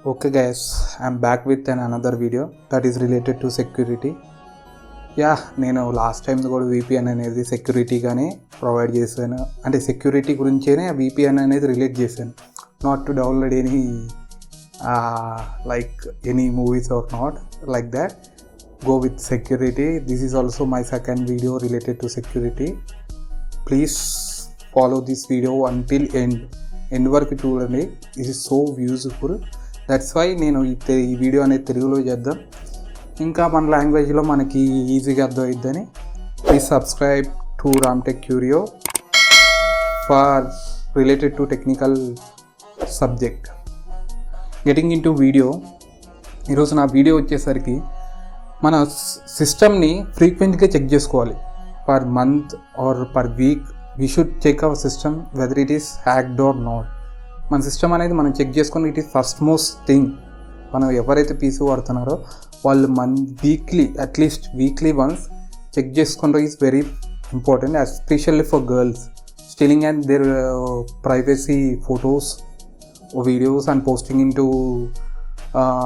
Okay guys, I'm back with another video that is related to security. నేను last time కూడా VPN అనేది సెక్యూరిటీగానే provide చేశాను. అంటే security గురించేనే VPN అనేది రిలేట్ చేశాను. Not to download any like any movies or not like that. Go with security. This is also my second video related to security. Please follow this video until end వరకు చూడండి. This is so useful. That's why నేను ఈ video అనేది తెలుగులో చేద్దాం, ఇంకా మన లాంగ్వేజ్లో మనకి ఈజీగా అర్థమవుద్దని. Please subscribe to Ramtech curio for related to technical subject. Getting in to video. ఈరోజు నా వీడియో వచ్చేసరికి మన సిస్టమ్ని ఫ్రీక్వెంట్గా చెక్ చేసుకోవాలి. Per month or per week we should check our system whether it is hacked or not. మన system అనేది మనం చెక్ చేసుకుని it is first most thing. మనం ఎవరైతే పీసీ వాడుతున్నారో వాళ్ళు weekly at least weekly once check చేసుకుంటే is very important, especially for girls stealing and their privacy photos videos and posting into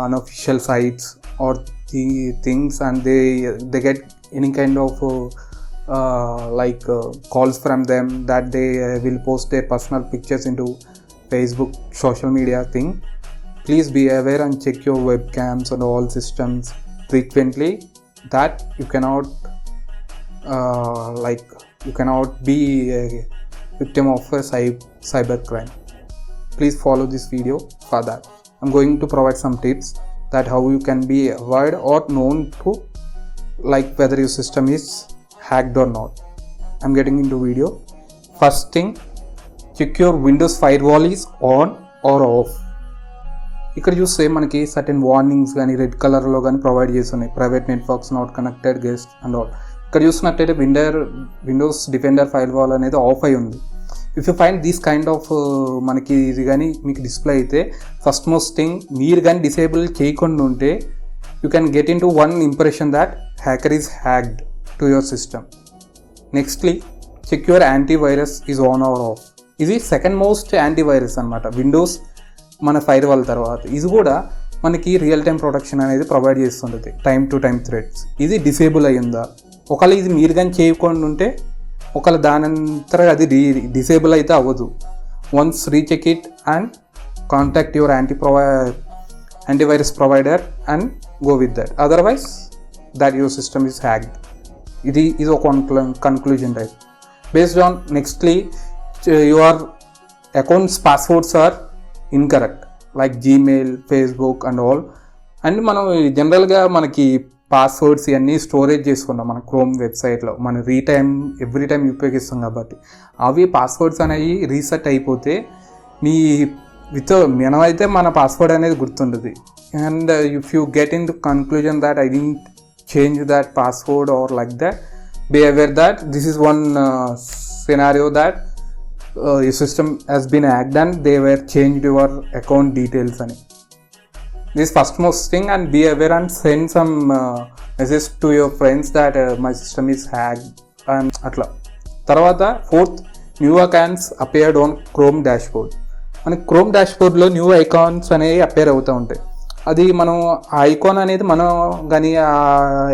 unofficial sites or the things, and they get any kind of calls from them that they will post their personal pictures into Facebook social media thing. Please be aware and check your webcams and all systems frequently, that you cannot be a victim of a cyber crime. Please follow this video for that. I'm going to provide some tips that how you can be aware or known to whether your system is hacked or not. I'm getting into video. First thing, check your Windows firewall is on or off. ఇక్కడ చూస్తే మనకి certain warnings కానీ red కలర్లో కానీ provide చేస్తున్నాయి. Private networks not connected guest and all. ఇక్కడ చూసినట్టయితే Windows defender firewall అనేది ఆఫ్ అయి ఉంది. If you find this kind of మనకి ఇది కానీ మీకు డిస్ప్లే అయితే ఫస్ట్ మోస్ట్ థింగ్ మీరు కానీ డిసేబుల్ చేయకుండా ఉంటే you can get in to one impression that hacker is hacked to your system. Nextly check your antivirus is on or off. ఇది సెకండ్ మోస్ట్ యాంటీవైరస్ అనమాట విండోస్ మన firewall తర్వాత. ఇది కూడా మనకి రియల్ టైం ప్రొటెక్షన్ అనేది ప్రొవైడ్ చేస్తుంటుంది, time to time threads. ఇది డిసేబుల్ అయ్యిందా, ఒకవేళ ఇది మీరు కానీ చేయకుండా ఉంటే ఒకవేళ దానంతర అది డిసేబుల్ అయితే అవ్వదు. Once recheck it and contact your antivirus provider and go with that, otherwise that your system is hacked. ఇది ఒక conclusion right. Based on nextly your accounts passwords are incorrect like Gmail, Facebook and all. And మనం జనరల్గా మనకి passwords ఇవన్నీ storage చేసుకుంటాం మన chrome వెబ్సైట్లో, మనం ఎవ్రీ టైం ఉపయోగిస్తాం కాబట్టి. అవి పాస్వర్డ్స్ అనేవి రీసెట్ అయిపోతే మనమైతే మన పాస్వర్డ్ అనేది గుర్తుంటుంది. And if you get in to conclusion that I didn't change that password or like that, be aware that this is one scenario that your system has been hacked and they were changed your account details అని. This first most thing, and be aware and send some message to your friends that my system is hacked and atla. తర్వాత fourth, new accounts appeared on chrome dashboard. మనకి chrome డాష్బోర్డ్లో new icons అనేవి appear అవుతూ ఉంటాయి. అది మనం ఆ icon అనేది మనం కానీ ఆ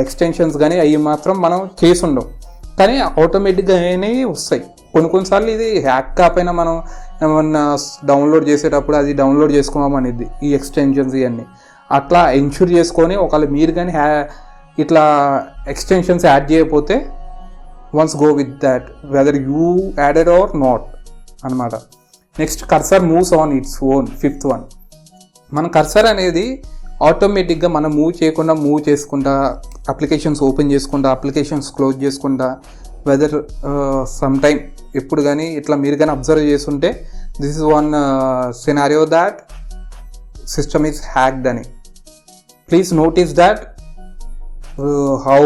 ఎక్స్టెన్షన్స్ కానీ అవి మాత్రం మనం చేసి ఉండం, కానీ ఆటోమేటిక్గానే వస్తాయి. కొన్నిసార్లు ఇది హ్యాక్ కాకపోయినా మనం ఏమన్నా డౌన్లోడ్ చేసేటప్పుడు అది డౌన్లోడ్ చేసుకోమనేది ఈ ఎక్స్టెన్షన్స్ ఇవన్నీ. అట్లా ఎన్ష్యూర్ చేసుకొని ఒకవేళ మీరు కానీ ఇట్లా ఎక్స్టెన్షన్స్ యాడ్ చేయకపోతే once go with that whether you added or not అనమాట. Next, cursor moves on its own. Fifth one, మన కర్సర్ అనేది ఆటోమేటిక్గా మనం మూవ్ చేసుకుంటా అప్లికేషన్స్ ఓపెన్ చేసుకుంటా అప్లికేషన్స్ క్లోజ్ చేసుకుంటా వెదర్ సమ్ టైమ్ ఎప్పుడు కానీ ఇట్లా మీరు కానీ అబ్జర్వ్ చేస్తుంటే this is one scenario that system is hacked అని. Please notice that how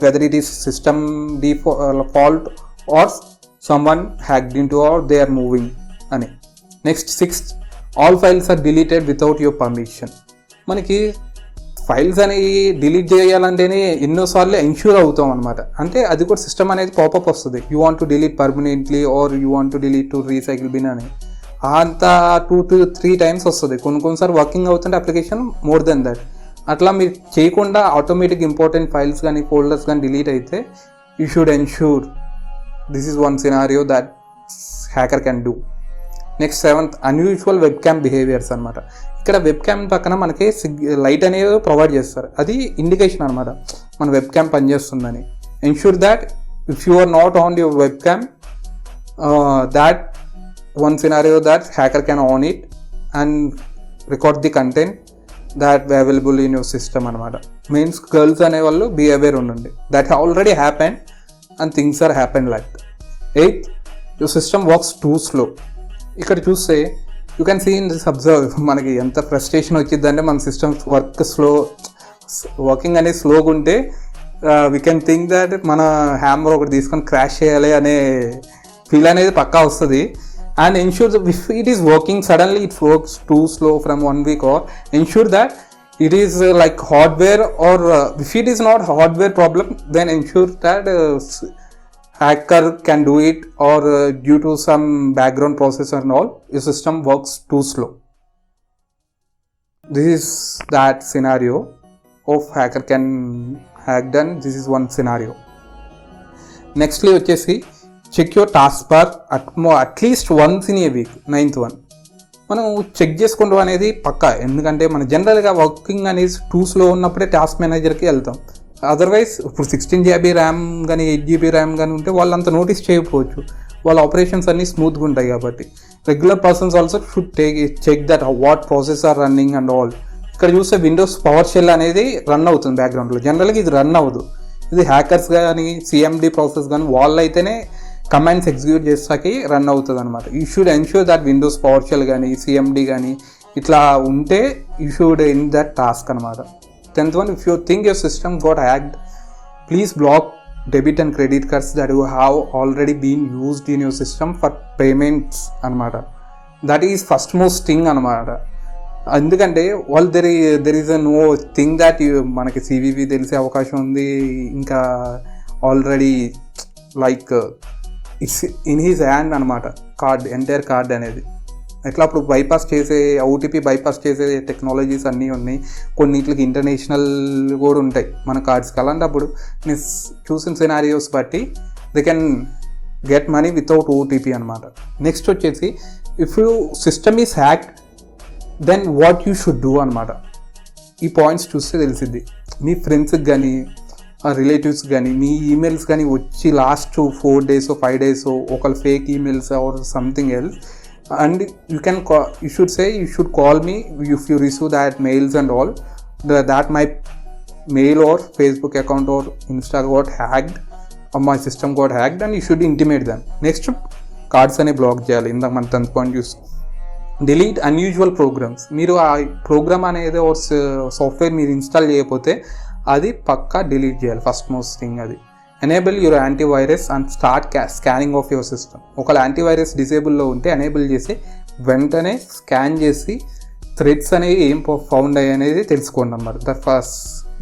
whether it is system fault or someone hacked in to or they are moving అని. Next, sixth, all files are deleted without your permission. మనకి files అనేవి delete చేయాలంటేనే ఎన్నోసార్లు ensure అవుతాం అనమాట. అంటే అది కూడా సిస్టమ్ అనేది పాపప్ వస్తుంది, you want to delete permanently or you want to delete to recycle bin అని. అంత 2 to 3 times వస్తుంది. కొన్నిసార్లు వర్కింగ్ అవుతుంటే అప్లికేషన్ మోర్ దెన్ దట్. అట్లా మీరు చేయకుండా ఆటోమేటిక్ ఇంపార్టెంట్ ఫైల్స్ కానీ ఫోల్డర్స్ కానీ డిలీట్ అయితే you should ensure. This is one scenario that hacker can do. Next 7th unusual web cam behaviours అనమాట. ఇక్కడ వెబ్ క్యామ్ పక్కన మనకి లైట్ అనేది ప్రొవైడ్ చేస్తారు. అది ఇండికేషన్ అనమాట మన వెబ్ క్యామ్ పనిచేస్తుందని. Ensure that if you are not on your webcam, that one scenario that hacker can on it and record the content that available in your system anamata. Means girls ane vallu be aware unandi that already happened and things are happened like that. 8th, your system works too slow. ikkada chuste you can see in this observe manaki enta frustration vachidante మన system work slow working ane slow gunte we can think that mana hammer okati తీసుకొని crash cheyali ane feel అనేది పక్కా వస్తుంది. And ensure that if it is working suddenly it works too slow from 1 week, or ensure that it is like hardware, or if it is not hardware problem then ensure that hacker can do it, or due to some background process and all your system works too slow. This is that scenario of hacker can hack done. This is one scenario. Nextly వచ్చేసి check your taskbar at least once in a week. 9th one మనం check చేసుకోవడం అనేది పక్కా. ఎందుకంటే మన జనరల్గా working అనేది too slow ఉన్నప్పుడే task మేనేజర్కి వెళ్తాం. అదర్వైజ్ ఇప్పుడు 16 GB ర్యామ్ కానీ 8 GB ర్యామ్ కానీ ఉంటే వాళ్ళు అంత నోటీస్ చేయకపోవచ్చు. వాళ్ళ ఆపరేషన్స్ అన్నీ స్మూత్గా ఉంటాయి కాబట్టి regular persons also should check that what process are running and all. ఇక్కడ చూస్తే విండోస్ పవర్ షెల్ అనేది రన్ అవుతుంది బ్యాక్గ్రౌండ్లో. జనరల్గా ఇది రన్ అవ్వదు. ఇది హ్యాకర్స్ కానీ సిఎండి ప్రాసెస్ కానీ వాళ్ళు అయితేనే కమాండ్స్ ఎగ్జిక్యూట్ చేస్తాకి రన్ అవుతుంది అనమాట. You should ensure that Windows PowerShell కానీ సిఎండి కానీ ఇట్లా ఉంటే you should in that task అనమాట. 10th one, if you think your system got hacked, please block debit and credit cards that you have already been used in your system for payments అనమాట. That is first most thing అనమాట. ఎందుకంటే వాళ్ళు there is a no thing that మనకి CVV తెలిసే అవకాశం ఉంది. ఇంకా already like it's in his hand అనమాట కార్డ్, ఎంటైర్ కార్డ్ అనేది. ఎట్లా అప్పుడు బైపాస్ చేసే ఓటీపీ బైపాస్ చేసే టెక్నాలజీస్ అన్నీ ఉన్నాయి. కొన్నిటికి ఇంటర్నేషనల్ కూడా ఉంటాయి మన కార్డ్స్కి. అలాంటప్పుడు నేను చూసిన సినారియోస్ బట్టి they can get money without OTP అనమాట. నెక్స్ట్ వచ్చేసి if you system is hacked then what you should do అనమాట. ఈ పాయింట్స్ చూస్తే తెలిసిద్ది. మీ ఫ్రెండ్స్కి కానీ రిలేటివ్స్ కానీ మీ ఈమెయిల్స్ కానీ వచ్చి లాస్ట్ 4 days 5 days ఒకళ్ళు fake emails or something else, and you should call me if you receive that mails and all, that my mail or Facebook account or Insta got hacked or my system got hacked, and you should intimate them. Next, cards అనే black చేయాలి. ఇందాక మన 10th point చూసి delete unusual programmes. మీరు ఆ programme అనేది software మీరు install చేయకపోతే అది పక్కా డిలీట్ చేయాలి. ఫస్ట్ మోస్ట్ థింగ్ అది. Enable your antivirus and start scanning of your system. ఒకవేళ యాంటీవైరస్ డిసేబుల్లో ఉంటే ఎనేబుల్ చేసి వెంటనే స్కాన్ చేసి థ్రెడ్స్ అనేవి ఏం ఫౌండ్ అయ్యాయి అనేది తెలుసుకోండి అన్నమాట.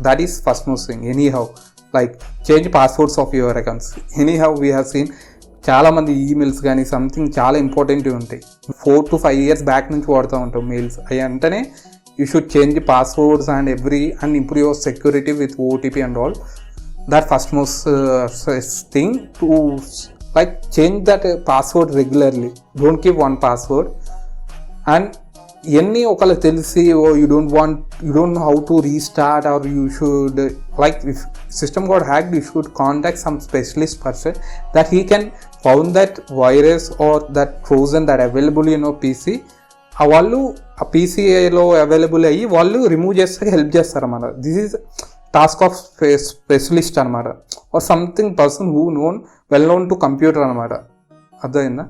That is first most thing. Any how like change passwords of your accounts. Any how we have seen చాలామంది ఈమెయిల్స్ కానీ సంథింగ్ చాలా ఇంపార్టెంట్వి ఉంటాయి. 4 to 5 years బ్యాక్ నుంచి వాడుతూ ఉంటాం మెయిల్స్. అవి వెంటనే you should change the passwords and improve your security with OTP and all. That first most thing to like change that password regularly. Don't keep one password. And any okala telsi you don't know how to restart, or you should like if system got hacked you should contact some specialist person that he can found that virus or that trojan that available in your PC. వాళ్ళు ఆ పీసీఐలో available అయ్యి వాళ్ళు remove చేస్తే help చేస్తారన్నమాట. This is task of specialist అనమాట, or something person who well known to computer అనమాట. అర్థమైందా?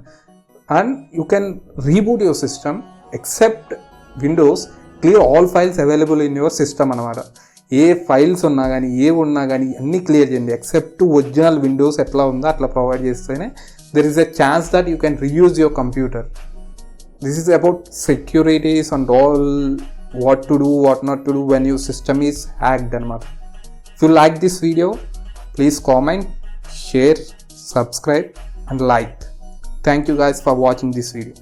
And you can reboot your system except Windows, clear all files available in your system అనమాట. A files ఉన్నా కానీ ఉన్నా కానీ అన్నీ క్లియర్ చేయండి ఎక్సెప్ట్ ఒరిజినల్ విండోస్ ఎట్లా ఉందో అట్లా ప్రొవైడ్ చేస్తేనే there is a chance that you can reuse your computer. This is about securities and all, what to do, what not to do when your system is hacked. If you like this video, please comment, share, subscribe and like. Thank you guys for watching this video.